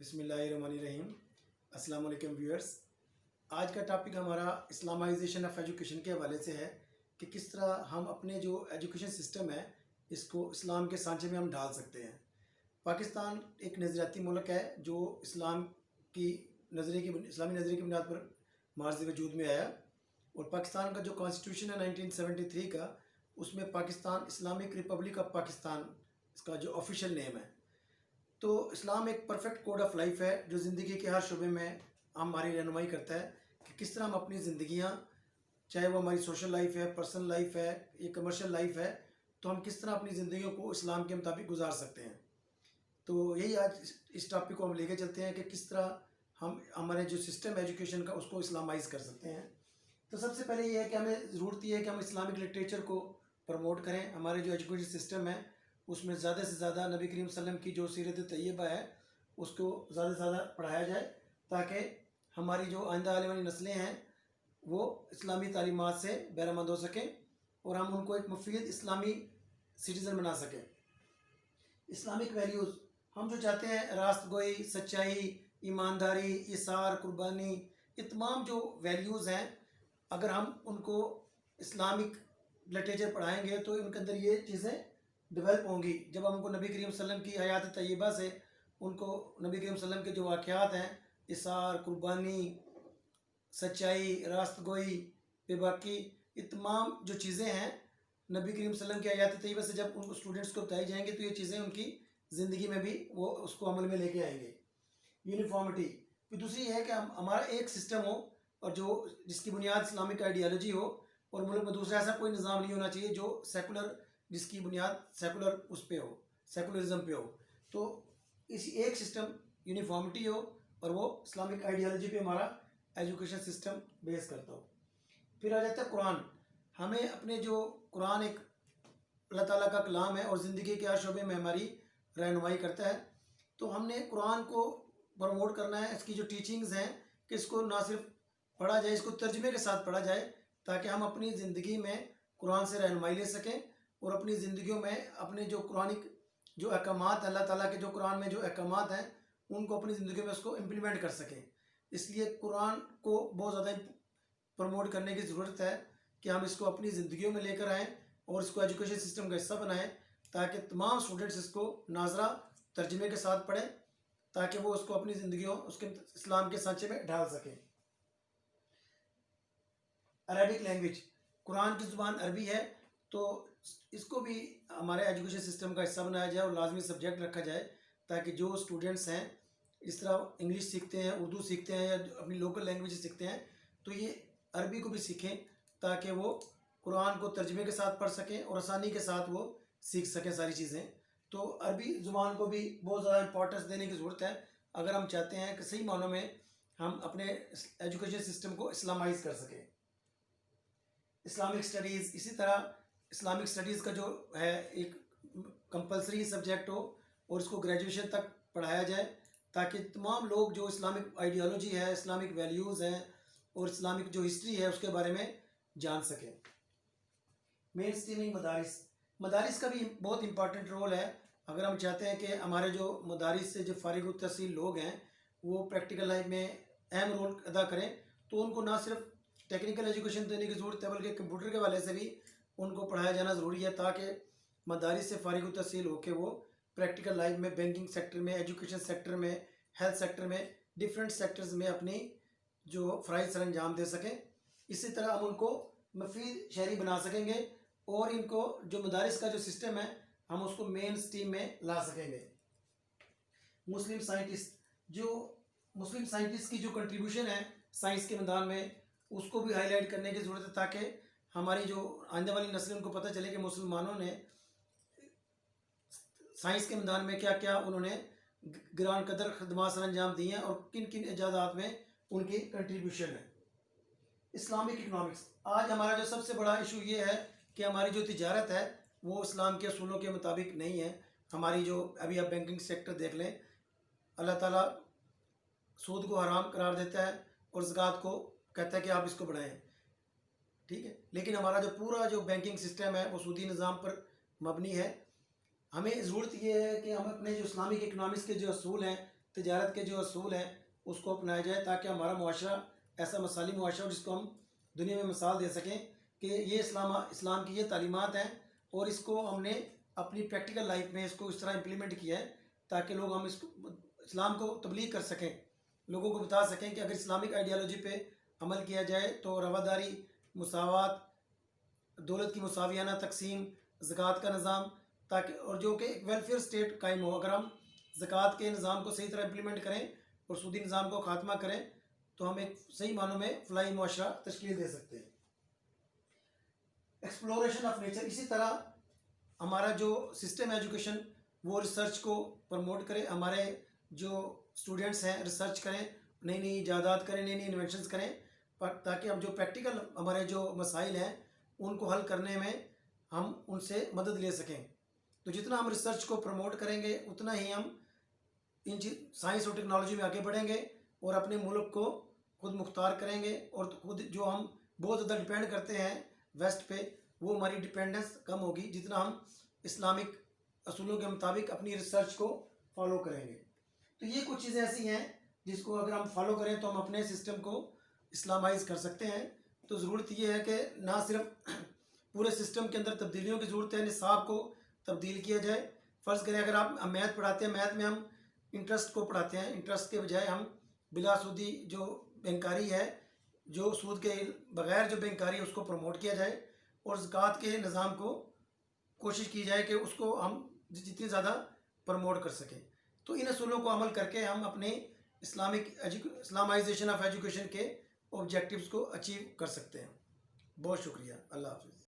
بسم اللہ الرحمن الرحیم۔ السلام علیکم ویورز۔ آج کا ٹاپک ہمارا اسلامائزیشن آف ایجوکیشن کے حوالے سے ہے کہ کس طرح ہم اپنے جو ایجوکیشن سسٹم ہے اس کو اسلام کے سانچے میں ہم ڈھال سکتے ہیں۔ پاکستان ایک نظریاتی ملک ہے جو اسلامی نظریے کی بنیاد پر معرض وجود میں آیا، اور پاکستان کا جو کانسٹیٹیوشن ہے 1973 کا، اس میں Pakistan Islamic republic of Pakistan اس کا جو آفیشیل نیم ہے۔ تو اسلام ایک پرفیکٹ کوڈ آف لائف ہے جو زندگی کے ہر شعبے میں ہماری رہنمائی کرتا ہے کہ کس طرح ہم اپنی زندگیاں، چاہے وہ ہماری سوشل لائف ہے، پرسنل لائف ہے یا کمرشل لائف ہے، تو ہم کس طرح اپنی زندگیوں کو اسلام کے مطابق گزار سکتے ہیں۔ تو یہی آج اس ٹاپک کو ہم لے کے چلتے ہیں کہ کس طرح ہم ہمارے جو سسٹم ایجوکیشن کا اس کو اسلامائز کر سکتے ہیں۔ تو سب سے پہلے یہ ہے کہ ہمیں ضرورت یہ ہے کہ ہم اسلامک لٹریچر کو پروموٹ کریں۔ ہمارے جو ایجوکیشن سسٹم ہے اس میں زیادہ سے زیادہ نبی کریم صلی اللہ علیہ وسلم کی جو سیرت طیبہ ہے اس کو زیادہ سے زیادہ پڑھایا جائے، تاکہ ہماری جو آئندہ آنے والی نسلیں ہیں وہ اسلامی تعلیمات سے بہرہ مند ہو سکیں اور ہم ان کو ایک مفید اسلامی سٹیزن بنا سکیں۔ اسلامک ویلیوز ہم جو چاہتے ہیں، راست گوئی، سچائی، ایمانداری، ایثار، قربانی، یہ تمام جو ویلیوز ہیں، اگر ہم ان کو اسلامک لٹریچر پڑھائیں گے تو ان کے اندر یہ چیزیں ڈیولپ ہوں گی۔ جب ہم کو نبی کریم صلی اللہ علیہ وسلم کی حیات طیبہ سے ان کو نبی کریم صلی اللہ علیہ وسلم کے جو واقعات ہیں، ایثار، قربانی، سچائی، راست گوئی، بے باکی، یہ تمام جو چیزیں ہیں نبی کریم صلی اللہ علیہ وسلم کی حیات طیبہ سے جب ان کو اسٹوڈنٹس کو بتائی جائیں گے تو یہ چیزیں ان کی زندگی میں بھی وہ اس کو عمل میں لے کے آئیں گے۔ یونیفارمٹی، پھر دوسری یہ ہے کہ ہمارا ایک سسٹم ہو اور جو جس کی بنیاد اسلامک آئیڈیالوجی ہو، اور ملک میں دوسرا ایسا کوئی نظام نہیں ہونا چاہیے جو سیکولر، جس کی بنیاد سیکولر اس پہ ہو، سیکولرزم پہ ہو۔ تو اس ایک سسٹم یونیفارمٹی ہو اور وہ اسلامک آئیڈیالوجی پہ ہمارا ایجوکیشن سسٹم بیس کرتا ہو۔ پھر آ جاتا ہے قرآن۔ ہمیں اپنے جو قرآن ایک اللہ تعالیٰ کا کلام ہے اور زندگی کے ہر شعبے میں ہماری رہنمائی کرتا ہے، تو ہم نے قرآن کو پروموٹ کرنا ہے۔ اس کی جو ٹیچنگز ہیں کہ اس کو نہ صرف پڑھا جائے، اس کو ترجمے کے ساتھ پڑھا جائے، تاکہ ہم اپنی زندگی میں قرآن سے رہنمائی لے سکیں اور اپنی زندگیوں میں اپنے جو قرآنک جو احکامات، اللہ تعالیٰ کے جو قرآن میں جو احکامات ہیں ان کو اپنی زندگی میں اس کو امپلیمنٹ کر سکیں۔ اس لیے قرآن کو بہت زیادہ پروموٹ کرنے کی ضرورت ہے کہ ہم اس کو اپنی زندگیوں میں لے کر آئیں اور اس کو ایجوکیشن سسٹم کا حصہ بنائیں، تاکہ تمام اسٹوڈنٹس اس کو ناظرہ ترجمے کے ساتھ پڑھیں، تاکہ وہ اس کو اپنی زندگیوں، اس کے اسلام کے سانچے میں ڈھال سکیں۔ عربک لینگویج، قرآن کی زبان عربی ہے، تو اس کو بھی ہمارے ایجوکیشن سسٹم کا حصہ بنایا جائے اور لازمی سبجیکٹ رکھا جائے، تاکہ جو اسٹوڈنٹس ہیں اس طرح انگلش سیکھتے ہیں، اردو سیکھتے ہیں یا اپنی لوکل لینگویج سیکھتے ہیں، تو یہ عربی کو بھی سیکھیں تاکہ وہ قرآن کو ترجمے کے ساتھ پڑھ سکیں اور آسانی کے ساتھ وہ سیکھ سکیں ساری چیزیں۔ تو عربی زبان کو بھی بہت زیادہ امپورٹنس دینے کی ضرورت ہے اگر ہم چاہتے ہیں کہ صحیح معنوں میں ہم اپنے ایجوکیشن سسٹم کو اسلامائز کر سکیں۔ اسلامک سٹڈیز، اسی طرح اسلامک سٹڈیز کا جو ہے ایک کمپلسری سبجیکٹ ہو اور اس کو گریجویشن تک پڑھایا جائے، تاکہ تمام لوگ جو اسلامک آئیڈیالوجی ہے، اسلامک ویلیوز ہیں اور اسلامک جو ہسٹری ہے اس کے بارے میں جان سکیں۔ مین اسٹریمنگ، مدارس کا بھی بہت امپارٹنٹ رول ہے۔ اگر ہم چاہتے ہیں کہ ہمارے جو مدارس سے جو فارغ التحصیل لوگ ہیں وہ پریکٹیکل لائف میں اہم رول ادا کریں، تو ان کو نہ صرف ٹیکنیکل ایجوکیشن دینے کی ضرورت ہے بلکہ کمپیوٹر کے حوالے سے بھی ان کو پڑھایا جانا ضروری ہے، تاکہ مدارس سے فارغ التحصیل ہو کے وہ پریکٹیکل لائف میں، بینکنگ سیکٹر میں، ایجوکیشن سیکٹر میں، ہیلتھ سیکٹر میں، ڈیفرنٹ سیکٹرز میں اپنی جو فرائض سر انجام دے سکیں۔ اسی طرح ہم ان کو مفید شہری بنا سکیں گے اور ان کو جو مدارس کا جو سسٹم ہے ہم اس کو مین اسٹریم میں لا سکیں گے۔ مسلم سائنٹسٹ کی جو کنٹریبیوشن ہے سائنس کے میدان میں، اس کو بھی ہائی لائٹ کرنے کی ضرورت ہے، تاکہ ہماری جو آنے والی نسلیں ان کو پتہ چلے کہ مسلمانوں نے سائنس کے میدان میں کیا کیا انہوں نے گران قدر خدمات سر انجام دی ہیں اور کن کن ایجادات میں ان کی کنٹریبیوشن ہے۔ اسلامک اکنامکس، آج ہمارا جو سب سے بڑا ایشو یہ ہے کہ ہماری جو تجارت ہے وہ اسلام کے اصولوں کے مطابق نہیں ہے۔ ہماری جو ابھی آپ بینکنگ سیکٹر دیکھ لیں، اللہ تعالیٰ سود کو حرام قرار دیتا ہے اور زکوٰۃ کو کہتا ہے کہ آپ اس کو بڑھائیں، ٹھیک ہے، لیکن ہمارا جو پورا جو بینکنگ سسٹم ہے وہ سودی نظام پر مبنی ہے۔ ہمیں ضرورت یہ ہے کہ ہم اپنے جو اسلامک اکنامکس کے جو اصول ہیں تجارت کے جو اصول ہیں اس کو اپنایا جائے، تاکہ ہمارا معاشرہ ایسا مثالی معاشرہ ہو جس کو ہم دنیا میں مثال دے سکیں کہ یہ اسلام کی یہ تعلیمات ہیں، اور اس کو ہم نے اپنی پریکٹیکل لائف میں اس کو اس طرح امپلیمنٹ کیا ہے تاکہ لوگ ہم اس کو اسلام کو تبلیغ کر سکیں، لوگوں کو بتا سکیں کہ اگر اسلامک آئیڈیالوجی پہ عمل کیا جائے تو رواداری، مساوات، دولت کی مساویانہ تقسیم، زکوٰۃ کا نظام، تاکہ اور جو کہ ایک ویلفیئر اسٹیٹ قائم ہو، اگر ہم زکوٰۃ کے نظام کو صحیح طرح امپلیمنٹ کریں اور سودی نظام کو خاتمہ کریں تو ہم ایک صحیح معنوں میں فلاحی معاشرہ تشکیل دے سکتے ہیں۔ ایکسپلوریشن آف نیچر، اسی طرح ہمارا جو سسٹم ایجوکیشن وہ ریسرچ کو پروموٹ کرے، ہمارے جو اسٹوڈنٹس ہیں ریسرچ کریں، نئی نئی ایجادات کریں، نئی نئی انوینشنز کریں، تاکہ ہم جو پریکٹیکل ہمارے جو مسائل ہیں ان کو حل کرنے میں ہم ان سے مدد لے سکیں۔ تو جتنا ہم ریسرچ کو پروموٹ کریں گے اتنا ہی ہم ان سائنس اور ٹیکنالوجی میں آگے بڑھیں گے اور اپنے ملک کو خود مختار کریں گے، اور خود جو ہم بہت زیادہ ڈیپینڈ کرتے ہیں ویسٹ پہ، وہ ہماری ڈیپینڈنس کم ہوگی جتنا ہم اسلامک اصولوں کے مطابق اپنی ریسرچ کو فالو کریں گے۔ تو یہ کچھ چیزیں ایسی ہیں جس کو اگر ہم فالو کریں تو ہم اپنے سسٹم کو اسلامائز کر سکتے ہیں۔ تو ضرورت یہ ہے کہ نہ صرف پورے سسٹم کے اندر تبدیلیوں کی ضرورت ہے، نصاب کو تبدیل کیا جائے۔ فرض کریں اگر آپ میتھ پڑھاتے ہیں، میتھ میں ہم انٹرسٹ کو پڑھاتے ہیں، انٹرسٹ کے بجائے ہم بلا سودی جو بینکاری ہے، جو سود کے بغیر جو بینکاری ہے اس کو پروموٹ کیا جائے، اور زکوٰۃ کے نظام کو کوشش کی جائے کہ اس کو ہم جتنی زیادہ پروموٹ کر سکیں۔ تو ان اصولوں کو عمل کر کے ہم اپنے اسلامائزیشن آف ایجوکیشن کے آبجیکٹیوز کو اچیو کر سکتے ہیں۔ بہت شکریہ، اللہ حافظ۔